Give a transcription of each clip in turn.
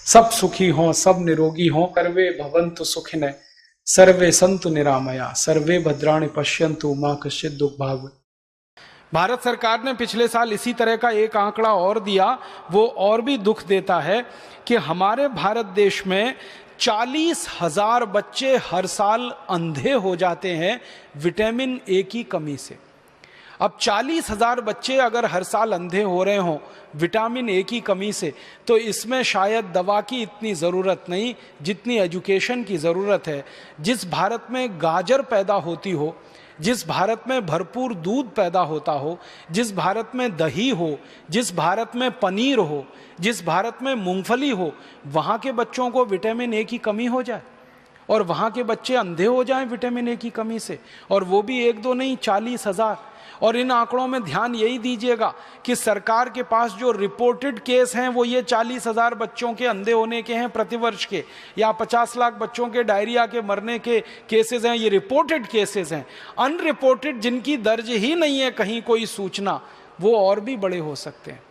सब सुखी हों, सब निरोगी हों, सर्वे भवन्तु सुखिनः, सर्वे सन्तु निरामया, सर्वे भद्राणि पश्यन्तु मा कश्चित् दुःखभाग्। भारत सरकार ने पिछले साल इसी तरह का एक आंकड़ा और दिया, वो और भी दुख देता है कि हमारे भारत देश में 40,000 बच्चे हर साल अंधे हो जाते हैं विटामिन ए की कमी से। अब 40,000 बच्चे अगर हर साल अंधे हो रहे हों विटामिन ए की कमी से, तो इसमें शायद दवा की इतनी ज़रूरत नहीं जितनी एजुकेशन की ज़रूरत है। जिस भारत में गाजर पैदा होती हो, जिस भारत में भरपूर दूध पैदा होता हो, जिस भारत में दही हो, जिस भारत में पनीर हो, जिस भारत में मूंगफली हो, वहाँ के बच्चों को विटामिन ए की कमी हो जाए और वहाँ के बच्चे अंधे हो जाएं विटामिन ए की कमी से, और वो भी एक दो नहीं 40,000। और इन आंकड़ों में ध्यान यही दीजिएगा कि सरकार के पास जो रिपोर्टेड केस हैं वो ये 40,000 बच्चों के अंधे होने के हैं प्रतिवर्ष के, या 50 लाख बच्चों के डायरिया के मरने के केसेस हैं, ये रिपोर्टेड केसेस हैं। अनरिपोर्टेड जिनकी दर्ज ही नहीं है कहीं कोई सूचना, वो और भी बड़े हो सकते हैं।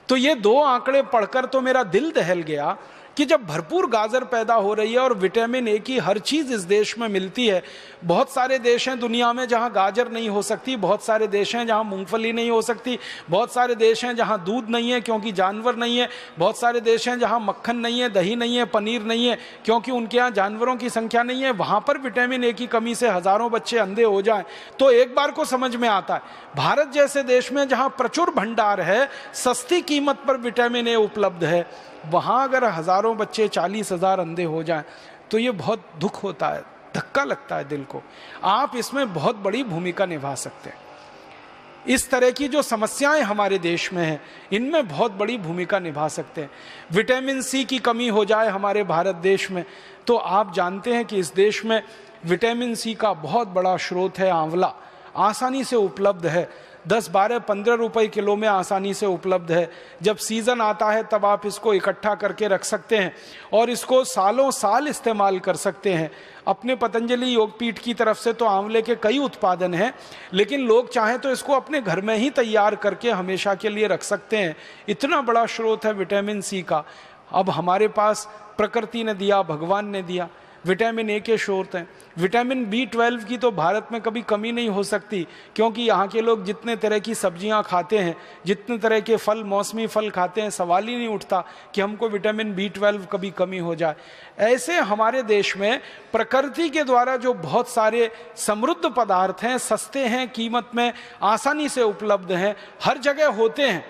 तो ये दो आंकड़े पढ़कर तो मेरा दिल दहल गया कि जब भरपूर गाजर पैदा हो रही है और विटामिन ए की हर चीज़ इस देश में मिलती है। बहुत सारे देश हैं दुनिया में जहां गाजर नहीं हो सकती, बहुत सारे देश हैं जहां मूंगफली नहीं हो सकती, बहुत सारे देश हैं जहां दूध नहीं है क्योंकि जानवर नहीं है, बहुत सारे देश हैं जहां मक्खन नहीं है, दही नहीं है, पनीर नहीं है क्योंकि उनके यहाँ जानवरों की संख्या नहीं है। वहाँ पर विटामिन ए की कमी से हज़ारों बच्चे अंधे हो जाएं तो एक बार को समझ में आता है, भारत जैसे देश में जहाँ प्रचुर भंडार है, सस्ती कीमत पर विटामिन ए उपलब्ध है, वहाँ अगर हज़ारों बच्चे 40,000 अंधे हो जाएं तो ये बहुत दुख होता है, धक्का लगता है दिल को। आप इसमें बहुत बड़ी भूमिका निभा सकते हैं। इस तरह की जो समस्याएं हमारे देश में हैं इनमें बहुत बड़ी भूमिका निभा सकते हैं। विटामिन सी की कमी हो जाए हमारे भारत देश में, तो आप जानते हैं कि इस देश में विटामिन सी का बहुत बड़ा स्रोत है आंवला, आसानी से उपलब्ध है, 10, 12, 15 रुपए किलो में आसानी से उपलब्ध है। जब सीज़न आता है तब आप इसको इकट्ठा करके रख सकते हैं और इसको सालों साल इस्तेमाल कर सकते हैं। अपने पतंजलि योगपीठ की तरफ से तो आंवले के कई उत्पादन हैं, लेकिन लोग चाहें तो इसको अपने घर में ही तैयार करके हमेशा के लिए रख सकते हैं। इतना बड़ा स्रोत है विटामिन सी का। अब हमारे पास प्रकृति ने दिया, भगवान ने दिया, विटामिन ए के स्रोत हैं। विटामिन B12 की तो भारत में कभी कमी नहीं हो सकती क्योंकि यहाँ के लोग जितने तरह की सब्जियाँ खाते हैं, जितने तरह के फल, मौसमी फल खाते हैं, सवाल ही नहीं उठता कि हमको विटामिन B12 कभी कमी हो जाए। ऐसे हमारे देश में प्रकृति के द्वारा जो बहुत सारे समृद्ध पदार्थ हैं, सस्ते हैं, कीमत में आसानी से उपलब्ध हैं, हर जगह होते हैं।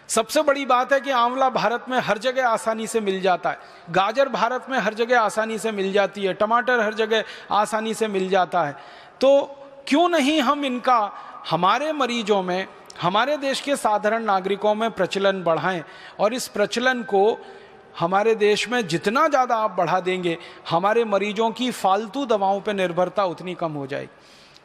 सबसे बड़ी बात है कि आंवला भारत में हर जगह आसानी से मिल जाता है, गाजर भारत में हर जगह आसानी से मिल जाती है, टमाटर हर जगह आसानी से मिल जाता है। तो क्यों नहीं हम इनका हमारे मरीजों में, हमारे देश के साधारण नागरिकों में प्रचलन बढ़ाएं, और इस प्रचलन को हमारे देश में जितना ज़्यादा आप बढ़ा देंगे हमारे मरीजों की फालतू दवाओं पर निर्भरता उतनी कम हो जाएगी।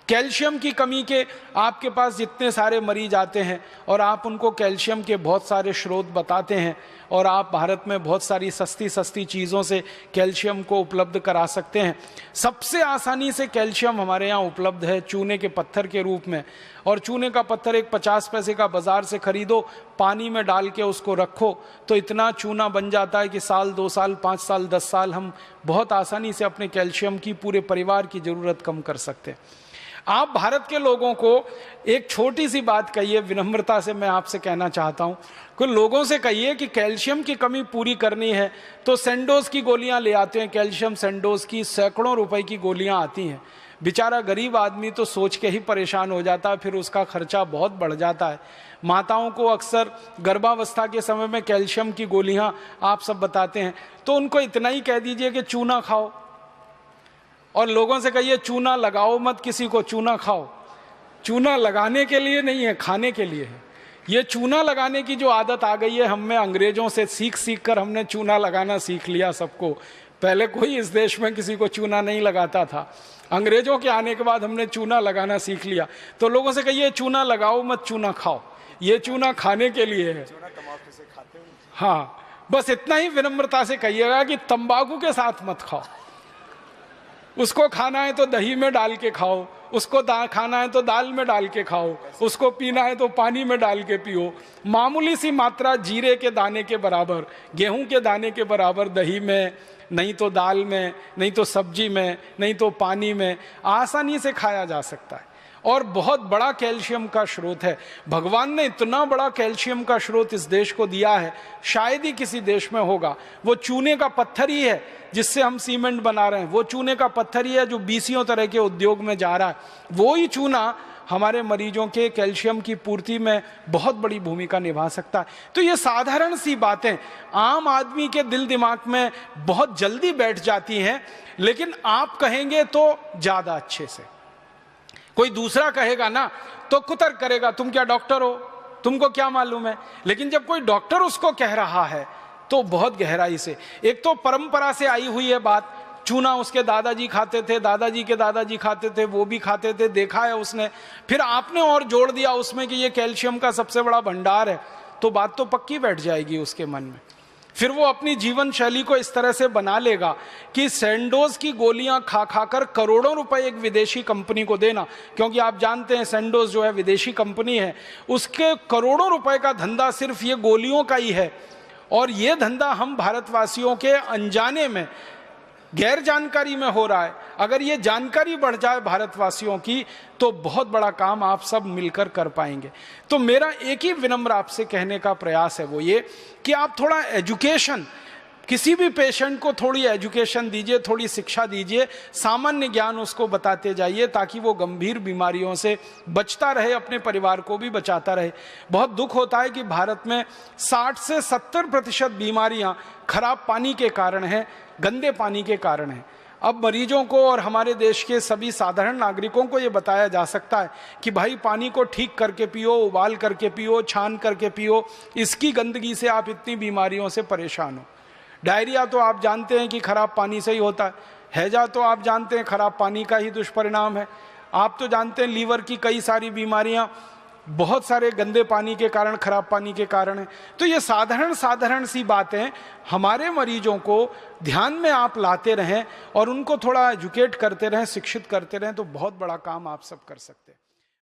कैल्शियम की कमी के आपके पास जितने सारे मरीज आते हैं और आप उनको कैल्शियम के बहुत सारे स्रोत बताते हैं और आप भारत में बहुत सारी सस्ती सस्ती चीज़ों से कैल्शियम को उपलब्ध करा सकते हैं। सबसे आसानी से कैल्शियम हमारे यहाँ उपलब्ध है चूने के पत्थर के रूप में, और चूने का पत्थर एक 50 पैसे का बाज़ार से खरीदो, पानी में डाल के उसको रखो तो इतना चूना बन जाता है कि साल, 2 साल, 5 साल, 10 साल हम बहुत आसानी से अपने कैल्शियम की पूरे परिवार की ज़रूरत कम कर सकते हैं। आप भारत के लोगों को एक छोटी सी बात कहिए, विनम्रता से मैं आपसे कहना चाहता हूँ, कुछ लोगों से कहिए कि कैल्शियम की कमी पूरी करनी है तो सेंडोज की गोलियाँ ले आते हैं। कैल्शियम सेंडोज की सैकड़ों रुपए की गोलियाँ आती हैं। बेचारा गरीब आदमी तो सोच के ही परेशान हो जाता है, फिर उसका खर्चा बहुत बढ़ जाता है। माताओं को अक्सर गर्भावस्था के समय में कैल्शियम की गोलियाँ आप सब बताते हैं, तो उनको इतना ही कह दीजिए कि चूना खाओ, और लोगों से कहिए चूना लगाओ मत, किसी को चूना खाओ। चूना लगाने के लिए नहीं है, खाने के लिए है। ये चूना लगाने की जो आदत आ गई है हम में, अंग्रेजों से सीख सीख कर हमने चूना लगाना सीख लिया सबको। पहले कोई इस देश में किसी को चूना नहीं लगाता था, अंग्रेजों के आने के बाद हमने चूना लगाना सीख लिया। तो लोगों से कहिए चूना लगाओ मत, चूना खाओ। ये चूना खाने के लिए है। हाँ, बस इतना ही विनम्रता से कहिएगा कि तंबाकू के साथ मत खाओ। उसको खाना है तो दही में डाल के खाओ, उसको खाना है तो दाल में डाल के खाओ, उसको पीना है तो पानी में डाल के पियो। मामूली सी मात्रा जीरे के दाने के बराबर, गेहूं के दाने के बराबर दही में, नहीं तो दाल में, नहीं तो सब्जी में, नहीं तो पानी में आसानी से खाया जा सकता है और बहुत बड़ा कैल्शियम का स्रोत है। भगवान ने इतना बड़ा कैल्शियम का स्रोत इस देश को दिया है, शायद ही किसी देश में होगा। वो चूने का पत्थर ही है जिससे हम सीमेंट बना रहे हैं, वो चूने का पत्थर ही है जो 20 तरह के उद्योग में जा रहा है। वो ही चूना हमारे मरीजों के कैल्शियम की पूर्ति में बहुत बड़ी भूमिका निभा सकता है। तो ये साधारण सी बातें आम आदमी के दिल दिमाग में बहुत जल्दी बैठ जाती हैं, लेकिन आप कहेंगे तो ज्यादा अच्छे से। कोई दूसरा कहेगा ना तो कुतर्क करेगा, तुम क्या डॉक्टर हो, तुमको क्या मालूम है। लेकिन जब कोई डॉक्टर उसको कह रहा है तो बहुत गहराई से, एक तो परंपरा से आई हुई है बात, चूना उसके दादाजी खाते थे, दादाजी के दादाजी खाते थे, वो भी खाते थे, देखा है उसने, फिर आपने और जोड़ दिया उसमें कि ये कैल्शियम का सबसे बड़ा भंडार है, तो बात तो पक्की बैठ जाएगी उसके मन में। फिर वो अपनी जीवन शैली को इस तरह से बना लेगा कि सैंडोज की गोलियां खा खाकर करोड़ों रुपए एक विदेशी कंपनी को देना, क्योंकि आप जानते हैं सैंडोज जो है विदेशी कंपनी है, उसके करोड़ों रुपए का धंधा सिर्फ ये गोलियों का ही है। और ये धंधा हम भारतवासियों के अनजाने में, गैर जानकारी में हो रहा है। अगर ये जानकारी बढ़ जाए भारतवासियों की तो बहुत बड़ा काम आप सब मिलकर कर पाएंगे। तो मेरा एक ही विनम्र आपसे कहने का प्रयास है, वो ये कि आप थोड़ा एजुकेशन, किसी भी पेशेंट को थोड़ी एजुकेशन दीजिए, थोड़ी शिक्षा दीजिए, सामान्य ज्ञान उसको बताते जाइए ताकि वो गंभीर बीमारियों से बचता रहे, अपने परिवार को भी बचाता रहे। बहुत दुख होता है कि भारत में 60 से 70% बीमारियां खराब पानी के कारण है, गंदे पानी के कारण है। अब मरीजों को और हमारे देश के सभी साधारण नागरिकों को ये बताया जा सकता है कि भाई पानी को ठीक करके पियो, उबाल करके पियो, छान करके पियो, इसकी गंदगी से आप इतनी बीमारियों से परेशान हो। डायरिया तो आप जानते हैं कि खराब पानी से ही होता है, हैजा तो आप जानते हैं खराब पानी का ही दुष्परिणाम है, आप तो जानते हैं लीवर की कई सारी बीमारियां बहुत सारे गंदे पानी के कारण, खराब पानी के कारण है। तो ये साधारण सी बातें हमारे मरीजों को ध्यान में आप लाते रहें और उनको थोड़ा एजुकेट करते रहें, शिक्षित करते रहें, तो बहुत बड़ा काम आप सब कर सकते हैं।